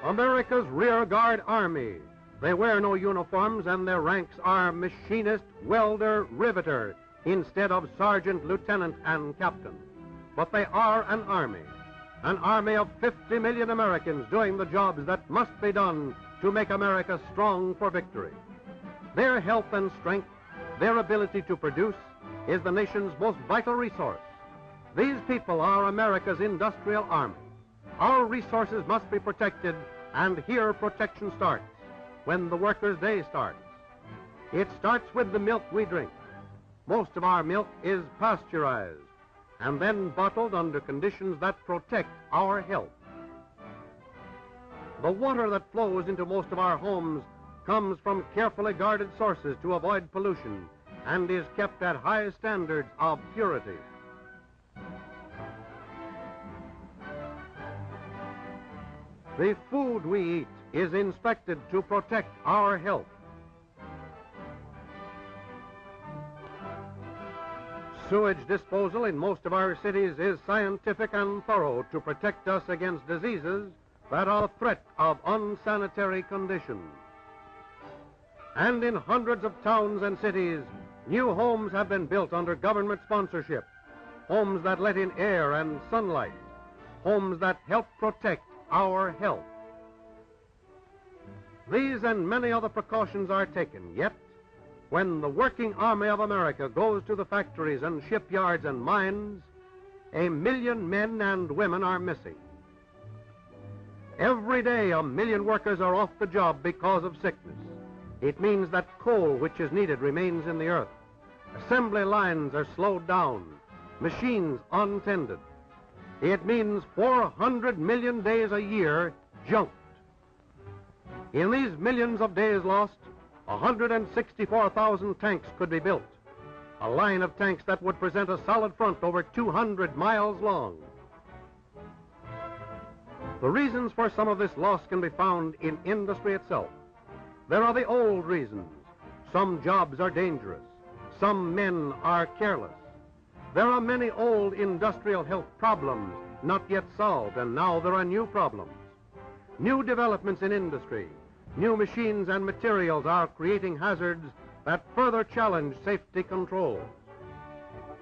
America's rear guard army. They wear no uniforms and their ranks are machinist, welder, riveter, instead of sergeant, lieutenant, and captain. But they are an army of 50 million Americans doing the jobs that must be done to make America strong for victory. Their health and strength, their ability to produce, is the nation's most vital resource. These people are America's industrial army. Our resources must be protected, and here protection starts, when the workers' day starts. It starts with the milk we drink. Most of our milk is pasteurized and then bottled under conditions that protect our health. The water that flows into most of our homes comes from carefully guarded sources to avoid pollution and is kept at high standards of purity. The food we eat is inspected to protect our health. Sewage disposal in most of our cities is scientific and thorough to protect us against diseases that are a threat of unsanitary conditions. And in hundreds of towns and cities, new homes have been built under government sponsorship, homes that let in air and sunlight, homes that help protect our health. These and many other precautions are taken, yet when the working army of America goes to the factories and shipyards and mines, 1 million men and women are missing. Every day 1 million workers are off the job because of sickness. It means that coal which is needed remains in the earth. Assembly lines are slowed down, machines untended. It means 400 million days a year junked. In these millions of days lost, 164,000 tanks could be built, a line of tanks that would present a solid front over 200 miles long. The reasons for some of this loss can be found in industry itself. There are the old reasons. Some jobs are dangerous. Some men are careless. There are many old industrial health problems not yet solved, and now there are new problems. New developments in industry, new machines and materials are creating hazards that further challenge safety controls.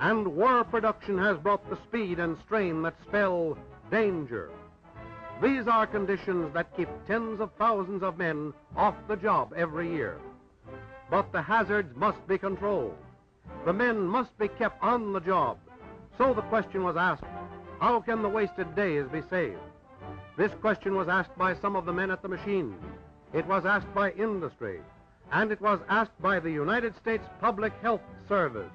And war production has brought the speed and strain that spell danger. These are conditions that keep tens of thousands of men off the job every year. But the hazards must be controlled. The men must be kept on the job. So the question was asked, how can the wasted days be saved? This question was asked by some of the men at the machines. It was asked by industry, and it was asked by the United States Public Health Service.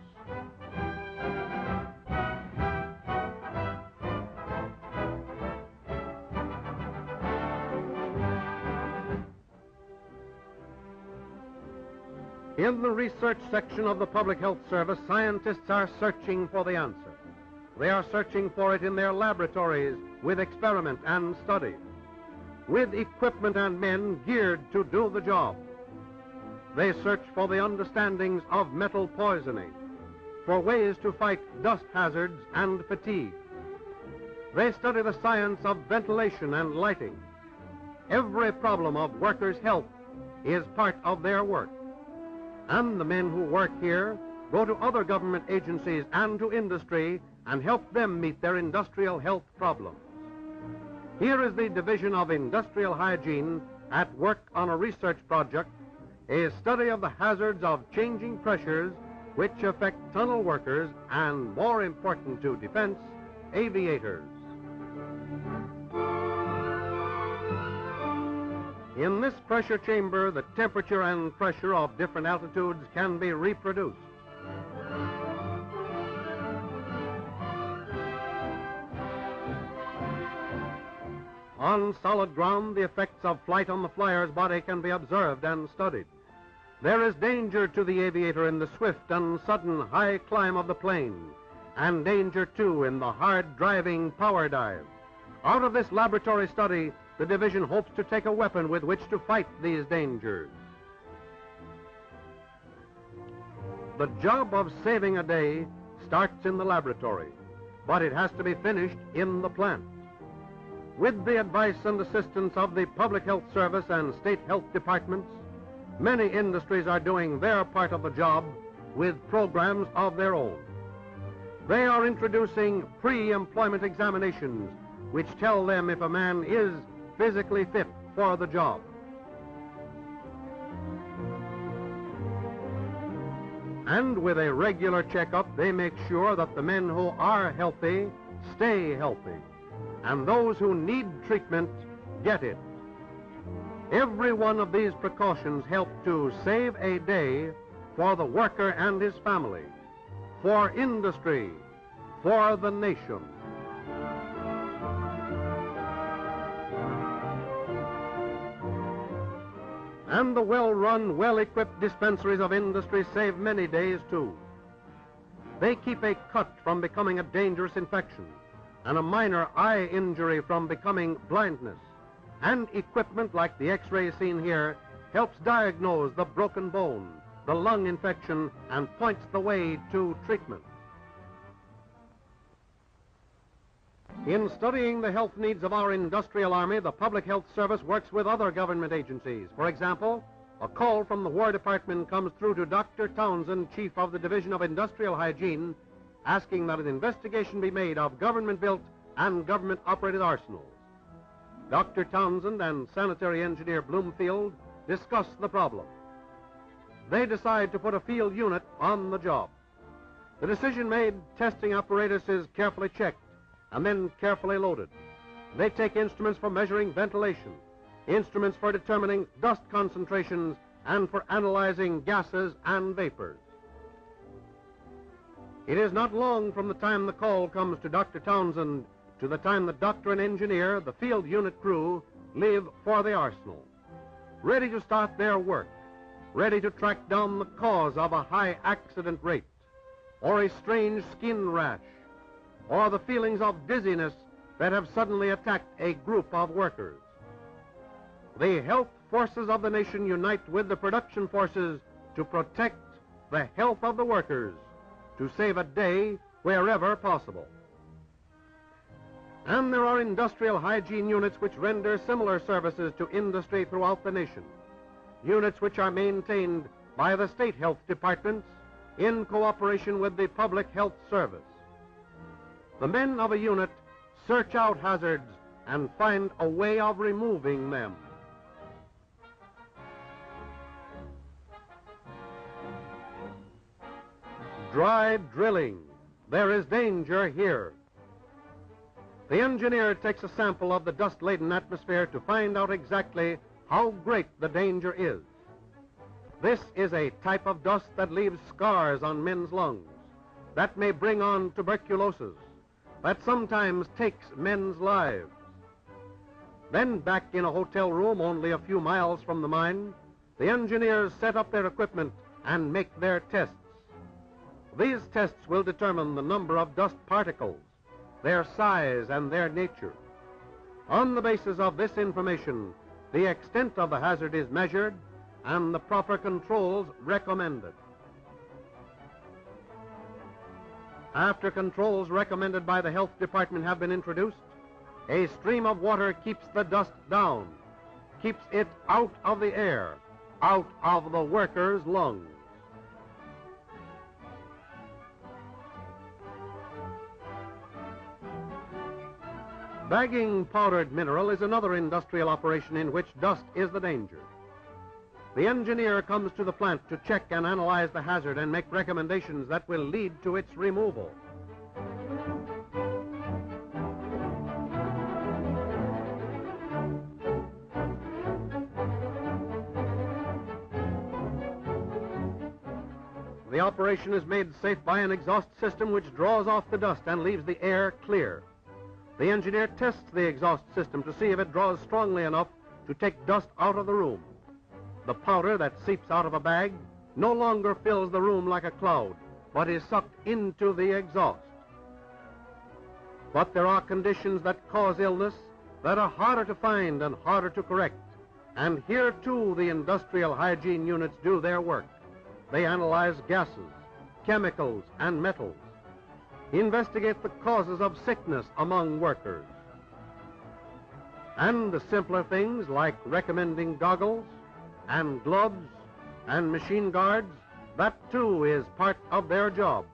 In the research section of the Public Health Service, scientists are searching for the answer. They are searching for it in their laboratories with experiment and study, with equipment and men geared to do the job. They search for the understandings of metal poisoning, for ways to fight dust hazards and fatigue. They study the science of ventilation and lighting. Every problem of workers' health is part of their work. And the men who work here go to other government agencies and to industry and help them meet their industrial health problems. Here is the Division of Industrial Hygiene at work on a research project, a study of the hazards of changing pressures which affect tunnel workers and, more important to defense, aviators. In this pressure chamber, the temperature and pressure of different altitudes can be reproduced. On solid ground, the effects of flight on the flyer's body can be observed and studied. There is danger to the aviator in the swift and sudden high climb of the plane, and danger, too, in the hard driving power dive. Out of this laboratory study, the division hopes to take a weapon with which to fight these dangers. The job of saving a day starts in the laboratory, but it has to be finished in the plant. With the advice and assistance of the Public Health Service and state health departments, many industries are doing their part of the job with programs of their own. They are introducing pre-employment examinations which tell them if a man is physically fit for the job. And with a regular checkup, they make sure that the men who are healthy stay healthy, and those who need treatment get it. Every one of these precautions help to save a day for the worker and his family, for industry, for the nation. And the well-run, well-equipped dispensaries of industry save many days, too. They keep a cut from becoming a dangerous infection, and a minor eye injury from becoming blindness. And equipment like the X-ray seen here helps diagnose the broken bone, the lung infection, and points the way to treatment. In studying the health needs of our industrial army, the Public Health Service works with other government agencies. For example, a call from the War Department comes through to Dr. Townsend, Chief of the Division of Industrial Hygiene, asking that an investigation be made of government-built and government-operated arsenals. Dr. Townsend and Sanitary Engineer Bloomfield discuss the problem. They decide to put a field unit on the job. The decision made, testing apparatus is carefully checked and then carefully loaded. They take instruments for measuring ventilation, instruments for determining dust concentrations, and for analyzing gases and vapors. It is not long from the time the call comes to Dr. Townsend to the time the doctor and engineer, the field unit crew, leave for the arsenal, ready to start their work, ready to track down the cause of a high accident rate, or a strange skin rash, or the feelings of dizziness that have suddenly attacked a group of workers. The health forces of the nation unite with the production forces to protect the health of the workers, to save a day wherever possible. And there are industrial hygiene units which render similar services to industry throughout the nation, units which are maintained by the state health departments in cooperation with the Public Health Service. The men of a unit search out hazards and find a way of removing them. Dry drilling. There is danger here. The engineer takes a sample of the dust-laden atmosphere to find out exactly how great the danger is. This is a type of dust that leaves scars on men's lungs, that may bring on tuberculosis, that sometimes takes men's lives. Then back in a hotel room only a few miles from the mine, the engineers set up their equipment and make their tests. These tests will determine the number of dust particles, their size and their nature. On the basis of this information, the extent of the hazard is measured and the proper controls recommended. After controls recommended by the health department have been introduced, a stream of water keeps the dust down, keeps it out of the air, out of the workers' lungs. Bagging powdered mineral is another industrial operation in which dust is the danger. The engineer comes to the plant to check and analyze the hazard and make recommendations that will lead to its removal. The operation is made safe by an exhaust system which draws off the dust and leaves the air clear. The engineer tests the exhaust system to see if it draws strongly enough to take dust out of the room. The powder that seeps out of a bag no longer fills the room like a cloud, but is sucked into the exhaust. But there are conditions that cause illness that are harder to find and harder to correct. And here, too, the industrial hygiene units do their work. They analyze gases, chemicals, and metals, investigate the causes of sickness among workers. And the simpler things like recommending goggles and gloves and machine guards, that too is part of their job.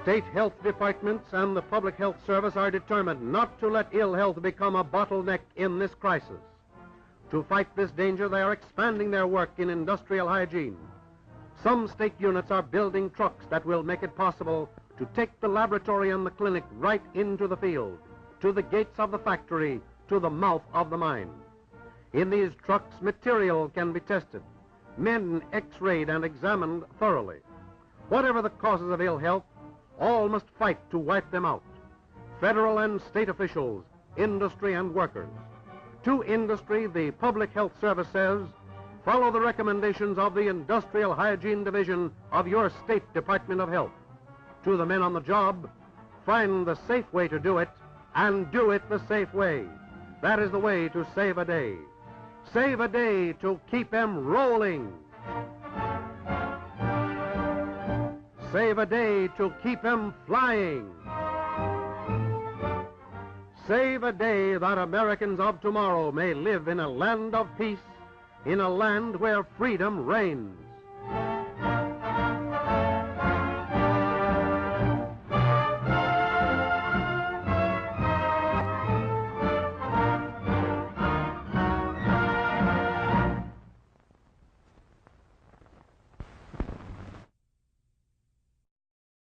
State health departments and the Public Health Service are determined not to let ill health become a bottleneck in this crisis. To fight this danger, they are expanding their work in industrial hygiene. Some state units are building trucks that will make it possible to take the laboratory and the clinic right into the field, to the gates of the factory, to the mouth of the mine. In these trucks, material can be tested, men x-rayed and examined thoroughly. Whatever the causes of ill health, all must fight to wipe them out. Federal and state officials, industry and workers. To industry, the Public Health Service says, follow the recommendations of the Industrial Hygiene Division of your State Department of Health. To the men on the job, find the safe way to do it and do it the safe way. That is the way to save a day. Save a day to keep them rolling. Save a day to keep them flying. Save a day that Americans of tomorrow may live in a land of peace, in a land where freedom reigns.